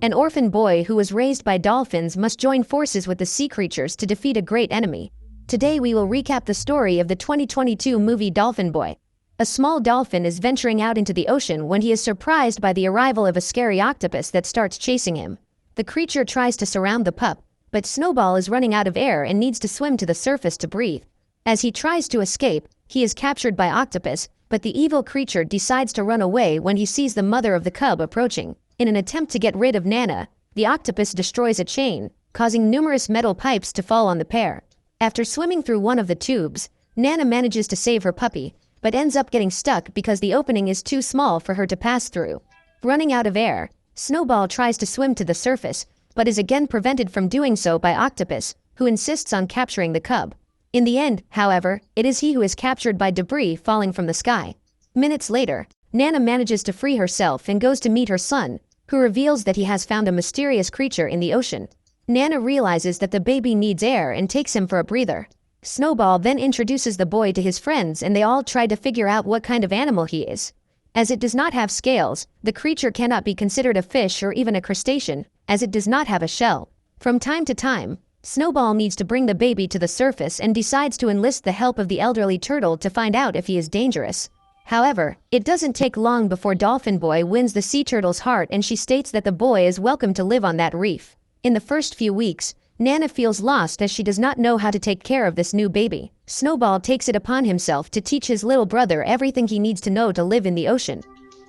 An orphan boy who was raised by dolphins must join forces with the sea creatures to defeat a great enemy. Today we will recap the story of the 2022 movie Dolphin Boy. A small dolphin is venturing out into the ocean when he is surprised by the arrival of a scary octopus that starts chasing him. The creature tries to surround the pup, but Snowball is running out of air and needs to swim to the surface to breathe. As he tries to escape, he is captured by Octopus, but the evil creature decides to run away when he sees the mother of the cub approaching. In an attempt to get rid of Nana, the octopus destroys a chain, causing numerous metal pipes to fall on the pair. After swimming through one of the tubes, Nana manages to save her puppy, but ends up getting stuck because the opening is too small for her to pass through. Running out of air, Snowball tries to swim to the surface, but is again prevented from doing so by Octopus, who insists on capturing the cub. In the end, however, it is he who is captured by debris falling from the sky. Minutes later, Nana manages to free herself and goes to meet her son, who reveals that he has found a mysterious creature in the ocean. Nana realizes that the baby needs air and takes him for a breather. Snowball then introduces the boy to his friends and they all try to figure out what kind of animal he is. As it does not have scales, the creature cannot be considered a fish or even a crustacean, as it does not have a shell. From time to time, Snowball needs to bring the baby to the surface and decides to enlist the help of the elderly turtle to find out if he is dangerous. However, it doesn't take long before Dolphin Boy wins the sea turtle's heart and she states that the boy is welcome to live on that reef. In the first few weeks, Nana feels lost as she does not know how to take care of this new baby. Snowball takes it upon himself to teach his little brother everything he needs to know to live in the ocean.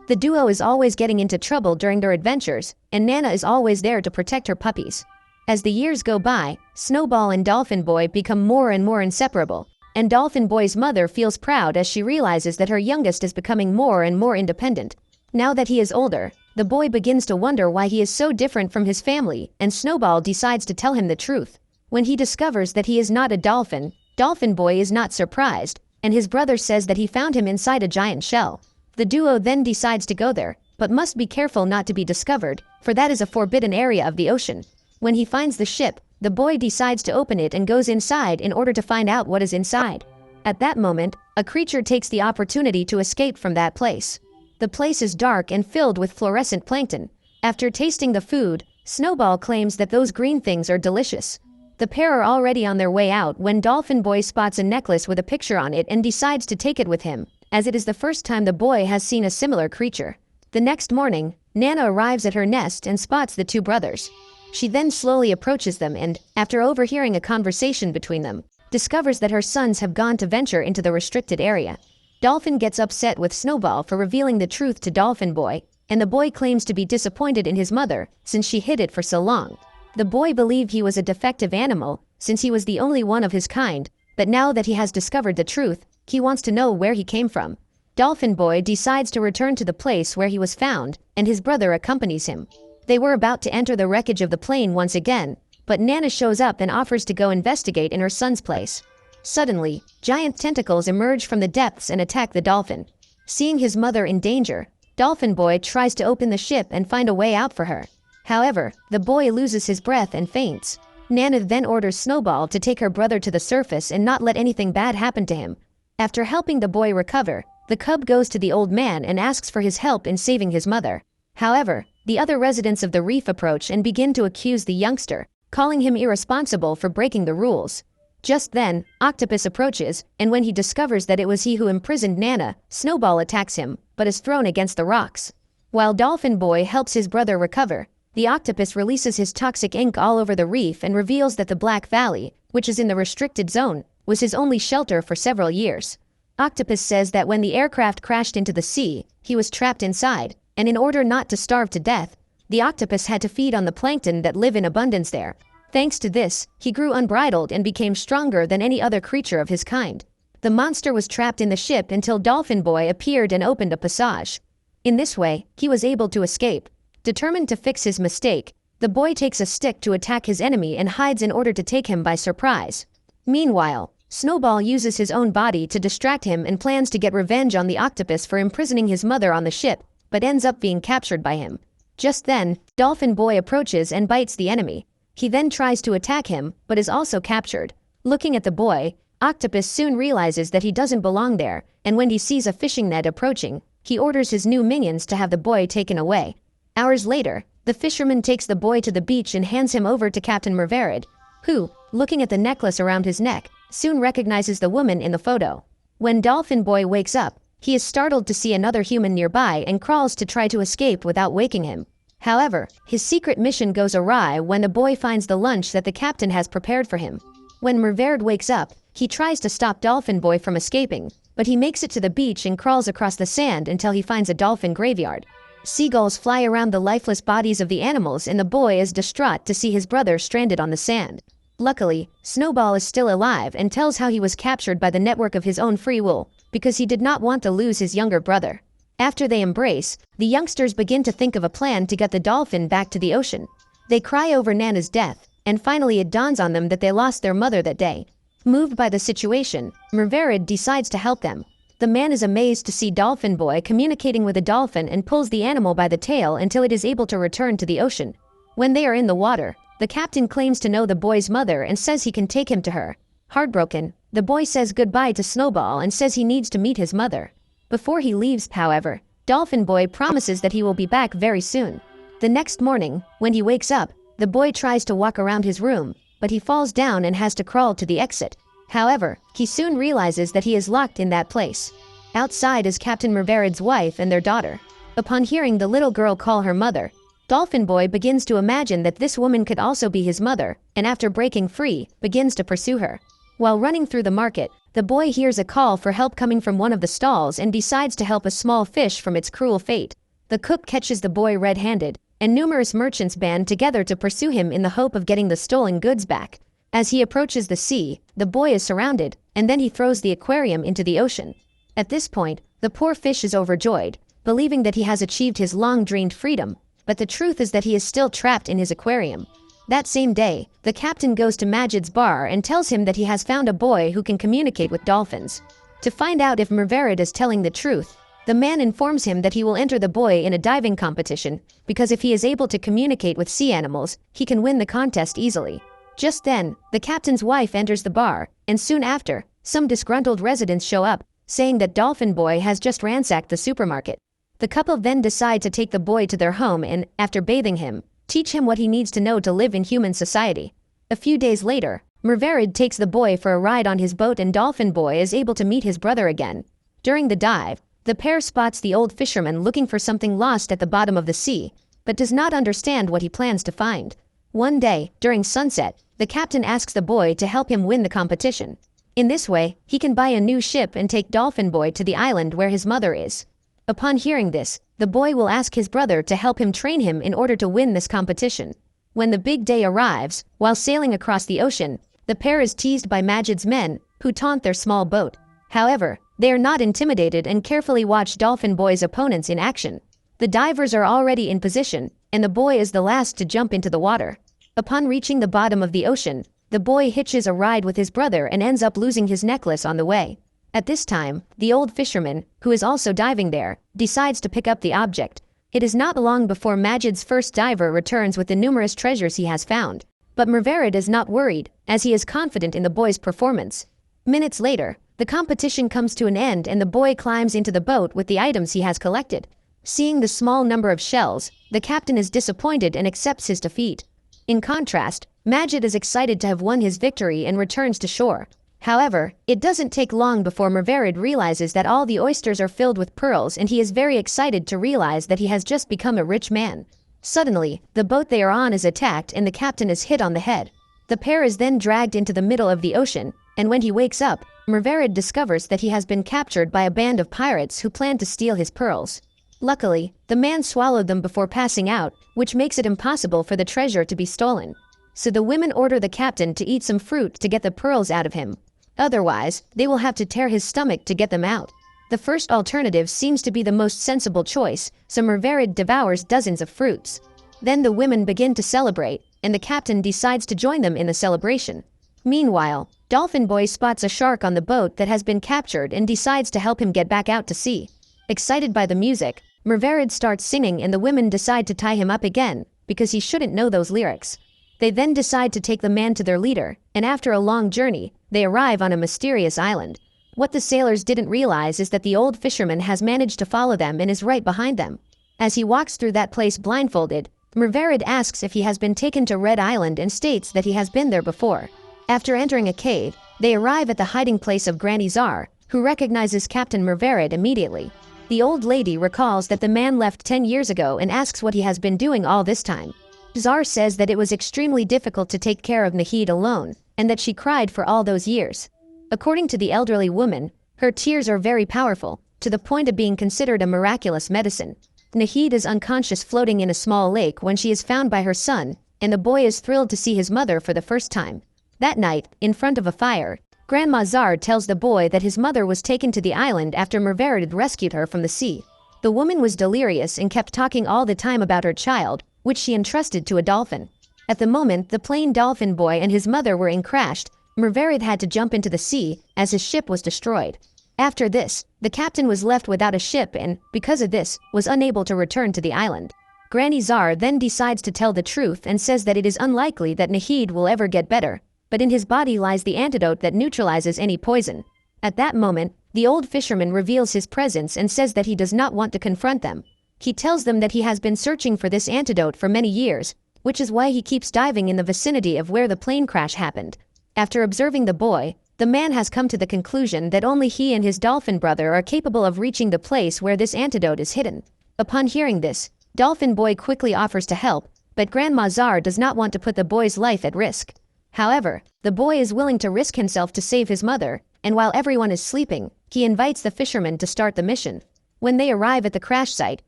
The duo is always getting into trouble during their adventures, and Nana is always there to protect her puppies. As the years go by, Snowball and Dolphin Boy become more and more inseparable, and Dolphin Boy's mother feels proud as she realizes that her youngest is becoming more and more independent. Now that he is older, the boy begins to wonder why he is so different from his family, and Snowball decides to tell him the truth. When he discovers that he is not a dolphin, Dolphin Boy is not surprised, and his brother says that he found him inside a giant shell. The duo then decides to go there, but must be careful not to be discovered, for that is a forbidden area of the ocean. When he finds the ship, the boy decides to open it and goes inside in order to find out what is inside. At that moment, a creature takes the opportunity to escape from that place. The place is dark and filled with fluorescent plankton. After tasting the food, Snowball claims that those green things are delicious. The pair are already on their way out when Dolphin Boy spots a necklace with a picture on it and decides to take it with him, as it is the first time the boy has seen a similar creature. The next morning, Nana arrives at her nest and spots the two brothers. She then slowly approaches them and, after overhearing a conversation between them, discovers that her sons have gone to venture into the restricted area. Dolphin gets upset with Snowball for revealing the truth to Dolphin Boy, and the boy claims to be disappointed in his mother since she hid it for so long. The boy believed he was a defective animal since he was the only one of his kind, but now that he has discovered the truth, he wants to know where he came from. Dolphin Boy decides to return to the place where he was found, and his brother accompanies him. They were about to enter the wreckage of the plane once again, but Nana shows up and offers to go investigate in her son's place. Suddenly, giant tentacles emerge from the depths and attack the dolphin. Seeing his mother in danger, Dolphin Boy tries to open the ship and find a way out for her. However, the boy loses his breath and faints. Nana then orders Snowball to take her brother to the surface and not let anything bad happen to him. After helping the boy recover, the cub goes to the old man and asks for his help in saving his mother. However, the other residents of the reef approach and begin to accuse the youngster, calling him irresponsible for breaking the rules. Just then, Octopus approaches, and when he discovers that it was he who imprisoned Nana, Snowball attacks him, but is thrown against the rocks. While Dolphin Boy helps his brother recover, the octopus releases his toxic ink all over the reef and reveals that the Black Valley, which is in the restricted zone, was his only shelter for several years. Octopus says that when the aircraft crashed into the sea, he was trapped inside, and in order not to starve to death, the octopus had to feed on the plankton that live in abundance there. Thanks to this, he grew unbridled and became stronger than any other creature of his kind. The monster was trapped in the ship until Dolphin Boy appeared and opened a passage. In this way, he was able to escape. Determined to fix his mistake, the boy takes a stick to attack his enemy and hides in order to take him by surprise. Meanwhile, Snowball uses his own body to distract him and plans to get revenge on the octopus for imprisoning his mother on the ship, but ends up being captured by him. Just then, Dolphin Boy approaches and bites the enemy. He then tries to attack him, but is also captured. Looking at the boy, Octopus soon realizes that he doesn't belong there, and when he sees a fishing net approaching, he orders his new minions to have the boy taken away. Hours later, The fisherman takes the boy to the beach and hands him over to Captain Merverid, who, looking at the necklace around his neck, soon recognizes the woman in the photo. When Dolphin Boy wakes up, he is startled to see another human nearby and crawls to try to escape without waking him. However, his secret mission goes awry when the boy finds the lunch that the captain has prepared for him. When Merverid wakes up, he tries to stop Dolphin Boy from escaping, but he makes it to the beach and crawls across the sand until he finds a dolphin graveyard. Seagulls fly around the lifeless bodies of the animals and the boy is distraught to see his brother stranded on the sand. Luckily, Snowball is still alive and tells how he was captured by the network of his own free will, because he did not want to lose his younger brother. After they embrace, the youngsters begin to think of a plan to get the dolphin back to the ocean. They cry over Nana's death, and finally it dawns on them that they lost their mother that day. Moved by the situation, Merverid decides to help them. The man is amazed to see Dolphin Boy communicating with a dolphin and pulls the animal by the tail until it is able to return to the ocean. When they are in the water, the captain claims to know the boy's mother and says he can take him to her. Heartbroken, the boy says goodbye to Snowball and says he needs to meet his mother. Before he leaves, however, Dolphin Boy promises that he will be back very soon. The next morning, when he wakes up, the boy tries to walk around his room, but he falls down and has to crawl to the exit. However, he soon realizes that he is locked in that place. Outside is Captain Merverid's wife and their daughter. Upon hearing the little girl call her mother, Dolphin Boy begins to imagine that this woman could also be his mother, and after breaking free, begins to pursue her. While running through the market, the boy hears a call for help coming from one of the stalls and decides to help a small fish from its cruel fate. The cook catches the boy red-handed, and numerous merchants band together to pursue him in the hope of getting the stolen goods back. As he approaches the sea, the boy is surrounded, and then he throws the aquarium into the ocean. At this point, the poor fish is overjoyed, believing that he has achieved his long-dreamed freedom, but the truth is that he is still trapped in his aquarium. That same day, the captain goes to Majid's bar and tells him that he has found a boy who can communicate with dolphins. To find out if Merverid is telling the truth, the man informs him that he will enter the boy in a diving competition, because if he is able to communicate with sea animals, he can win the contest easily. Just then, the captain's wife enters the bar, and soon after, some disgruntled residents show up, saying that Dolphin Boy has just ransacked the supermarket. The couple then decide to take the boy to their home and, after bathing him, teach him what he needs to know to live in human society. A few days later, Merverid takes the boy for a ride on his boat and Dolphin Boy is able to meet his brother again. During the dive, the pair spots the old fisherman looking for something lost at the bottom of the sea, but does not understand what he plans to find. One day, during sunset, the captain asks the boy to help him win the competition. In this way, he can buy a new ship and take Dolphin Boy to the island where his mother is. Upon hearing this, the boy will ask his brother to help him train him in order to win this competition. When the big day arrives, while sailing across the ocean, the pair is teased by Majid's men, who taunt their small boat. However, they are not intimidated and carefully watch Dolphin Boy's opponents in action. The divers are already in position, and the boy is the last to jump into the water. Upon reaching the bottom of the ocean, the boy hitches a ride with his brother and ends up losing his necklace on the way. At this time, the old fisherman, who is also diving there, decides to pick up the object. It is not long before Majid's first diver returns with the numerous treasures he has found. But Merverid is not worried, as he is confident in the boy's performance. Minutes later, the competition comes to an end and the boy climbs into the boat with the items he has collected. Seeing the small number of shells, the captain is disappointed and accepts his defeat. In contrast, Majid is excited to have won his victory and returns to shore. However, it doesn't take long before Merverid realizes that all the oysters are filled with pearls and he is very excited to realize that he has just become a rich man. Suddenly, the boat they are on is attacked and the captain is hit on the head. The pair is then dragged into the middle of the ocean, and when he wakes up, Merverid discovers that he has been captured by a band of pirates who plan to steal his pearls. Luckily, the man swallowed them before passing out, which makes it impossible for the treasure to be stolen. So the women order the captain to eat some fruit to get the pearls out of him. Otherwise, they will have to tear his stomach to get them out. The first alternative seems to be the most sensible choice, so Merverid devours dozens of fruits. Then the women begin to celebrate, and the captain decides to join them in the celebration. Meanwhile, Dolphin Boy spots a shark on the boat that has been captured and decides to help him get back out to sea. Excited by the music, Merverid starts singing and the women decide to tie him up again, because he shouldn't know those lyrics. They then decide to take the man to their leader, and after a long journey, they arrive on a mysterious island. What the sailors didn't realize is that the old fisherman has managed to follow them and is right behind them. As he walks through that place blindfolded, Merverid asks if he has been taken to Red Island and states that he has been there before. After entering a cave, they arrive at the hiding place of Granny Czar, who recognizes Captain Merverid immediately. The old lady recalls that the man left 10 years ago and asks what he has been doing all this time. Czar says that it was extremely difficult to take care of Nahid alone, and that she cried for all those years. According to the elderly woman, her tears are very powerful, to the point of being considered a miraculous medicine. Nahid is unconscious floating in a small lake when she is found by her son, and the boy is thrilled to see his mother for the first time. That night, in front of a fire, Grandma Czar tells the boy that his mother was taken to the island after Merverid rescued her from the sea. The woman was delirious and kept talking all the time about her child, which she entrusted to a dolphin. At the moment the plane Dolphin Boy and his mother were in crashed, Merverid had to jump into the sea as his ship was destroyed. After this, the captain was left without a ship and, because of this, was unable to return to the island. Granny Czar then decides to tell the truth and says that it is unlikely that Nahid will ever get better, but in his body lies the antidote that neutralizes any poison. At that moment, the old fisherman reveals his presence and says that he does not want to confront them. He tells them that he has been searching for this antidote for many years, which is why he keeps diving in the vicinity of where the plane crash happened. After observing the boy, the man has come to the conclusion that only he and his dolphin brother are capable of reaching the place where this antidote is hidden. Upon hearing this, Dolphin Boy quickly offers to help, but Grandma Czar does not want to put the boy's life at risk. However, the boy is willing to risk himself to save his mother, and while everyone is sleeping, he invites the fishermen to start the mission. When they arrive at the crash site,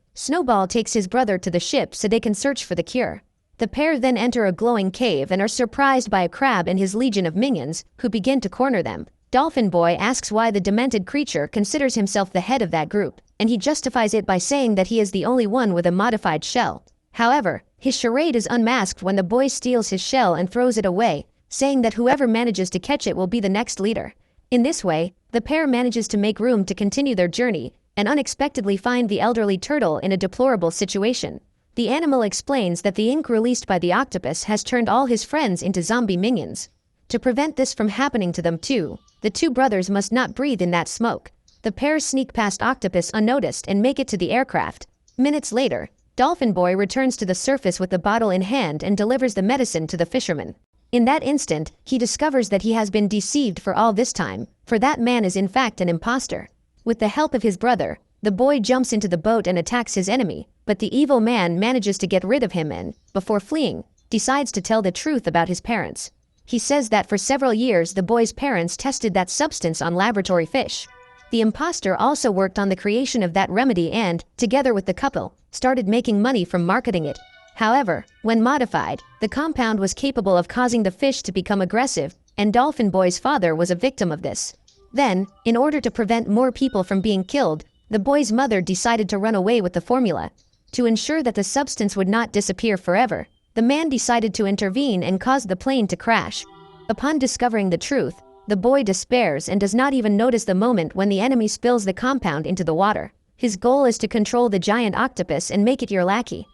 Snowball takes his brother to the ship so they can search for the cure. The pair then enter a glowing cave and are surprised by a crab and his legion of minions, who begin to corner them. Dolphin Boy asks why the demented creature considers himself the head of that group, and he justifies it by saying that he is the only one with a modified shell. However, his charade is unmasked when the boy steals his shell and throws it away, saying that whoever manages to catch it will be the next leader. In this way, the pair manages to make room to continue their journey, and unexpectedly find the elderly turtle in a deplorable situation. The animal explains that the ink released by the octopus has turned all his friends into zombie minions. To prevent this from happening to them too, the two brothers must not breathe in that smoke. The pair sneak past Octopus unnoticed and make it to the aircraft. Minutes later, Dolphin Boy returns to the surface with the bottle in hand and delivers the medicine to the fisherman. In that instant, he discovers that he has been deceived for all this time, for that man is in fact an imposter. With the help of his brother, the boy jumps into the boat and attacks his enemy, but the evil man manages to get rid of him and, before fleeing, decides to tell the truth about his parents. He says that for several years the boy's parents tested that substance on laboratory fish. The imposter also worked on the creation of that remedy and, together with the couple, started making money from marketing it. However, when modified, the compound was capable of causing the fish to become aggressive, and Dolphin Boy's father was a victim of this. Then, in order to prevent more people from being killed, the boy's mother decided to run away with the formula. To ensure that the substance would not disappear forever, the man decided to intervene and cause the plane to crash. Upon discovering the truth, the boy despairs and does not even notice the moment when the enemy spills the compound into the water. His goal is to control the giant octopus and make it your lackey.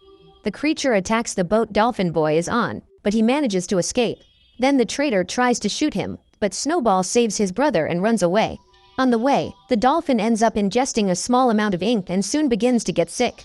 The creature attacks the boat Dolphin Boy is on, but he manages to escape. Then the traitor tries to shoot him, but Snowball saves his brother and runs away. On the way, the dolphin ends up ingesting a small amount of ink and soon begins to get sick.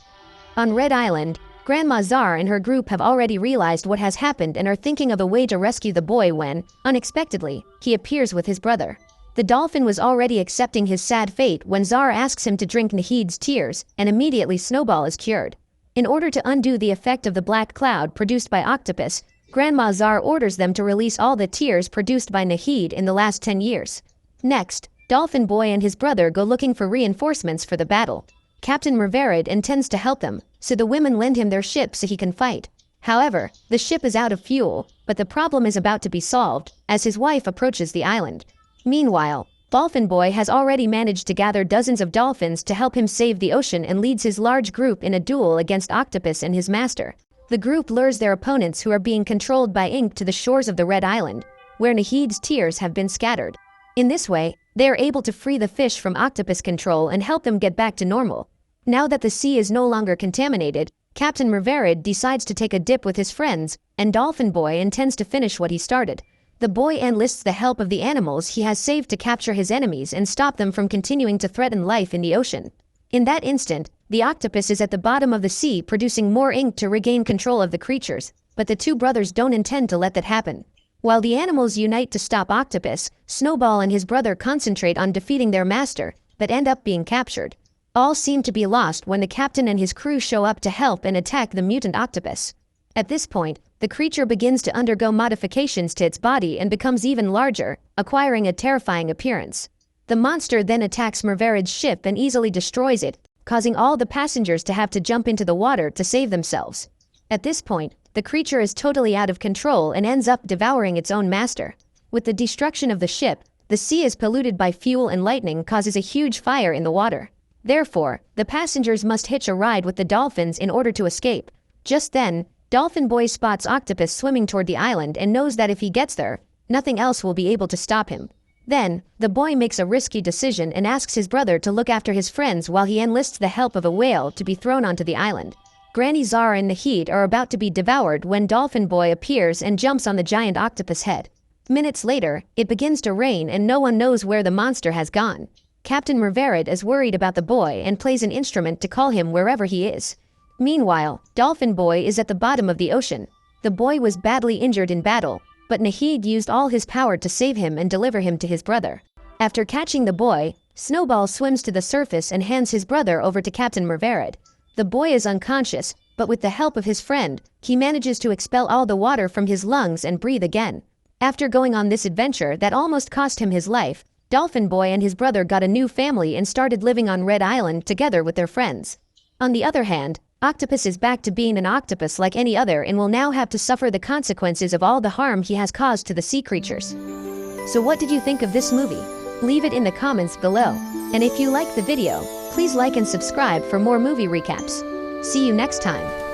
On Red Island, Grandma Czar and her group have already realized what has happened and are thinking of a way to rescue the boy when, unexpectedly, he appears with his brother. The dolphin was already accepting his sad fate when Czar asks him to drink Nahid's tears, and immediately Snowball is cured. In order to undo the effect of the black cloud produced by Octopus, Grandma Czar orders them to release all the tears produced by Nahid in the last 10 years. Next, Dolphin Boy and his brother go looking for reinforcements for the battle. Captain Merverid intends to help them, so the women lend him their ship so he can fight. However, the ship is out of fuel, but the problem is about to be solved, as his wife approaches the island. Meanwhile, Dolphin Boy has already managed to gather dozens of dolphins to help him save the ocean and leads his large group in a duel against Octopus and his master. The group lures their opponents who are being controlled by ink to the shores of the Red Island, where Nahid's tears have been scattered. In this way, they are able to free the fish from Octopus control and help them get back to normal. Now that the sea is no longer contaminated, Captain Merverid decides to take a dip with his friends, and Dolphin Boy intends to finish what he started. The boy enlists the help of the animals he has saved to capture his enemies and stop them from continuing to threaten life in the ocean. In that instant, The octopus is at the bottom of the sea producing more ink to regain control of the creatures, but the two brothers don't intend to let that happen. While the animals unite to stop Octopus, Snowball and his brother concentrate on defeating their master, but end up being captured. All seem to be lost when the captain and his crew show up to help and attack the mutant octopus. At this point, the creature begins to undergo modifications to its body and becomes even larger, acquiring a terrifying appearance. The monster then attacks Merverid's ship and easily destroys it, causing all the passengers to have to jump into the water to save themselves. At this point, the creature is totally out of control and ends up devouring its own master. With the destruction of the ship, the sea is polluted by fuel and lightning causes a huge fire in the water. Therefore, the passengers must hitch a ride with the dolphins in order to escape. Just then, Dolphin Boy spots Octopus swimming toward the island and knows that if he gets there, nothing else will be able to stop him. Then, the boy makes a risky decision and asks his brother to look after his friends while he enlists the help of a whale to be thrown onto the island. Granny Zara and Nahid are about to be devoured when Dolphin Boy appears and jumps on the giant octopus head. Minutes later, it begins to rain and no one knows where the monster has gone. Captain Merverid is worried about the boy and plays an instrument to call him wherever he is. Meanwhile, Dolphin Boy is at the bottom of the ocean. The boy was badly injured in battle, but Nahid used all his power to save him and deliver him to his brother. After catching the boy, Snowball swims to the surface and hands his brother over to Captain Merverid. The boy is unconscious, but with the help of his friend, he manages to expel all the water from his lungs and breathe again. After going on this adventure that almost cost him his life, Dolphin Boy and his brother got a new family and started living on Red Island together with their friends. On the other hand, Octopus is back to being an octopus like any other and will now have to suffer the consequences of all the harm he has caused to the sea creatures. So what did you think of this movie? Leave it in the comments below. And if you liked the video, please like and subscribe for more movie recaps. See you next time.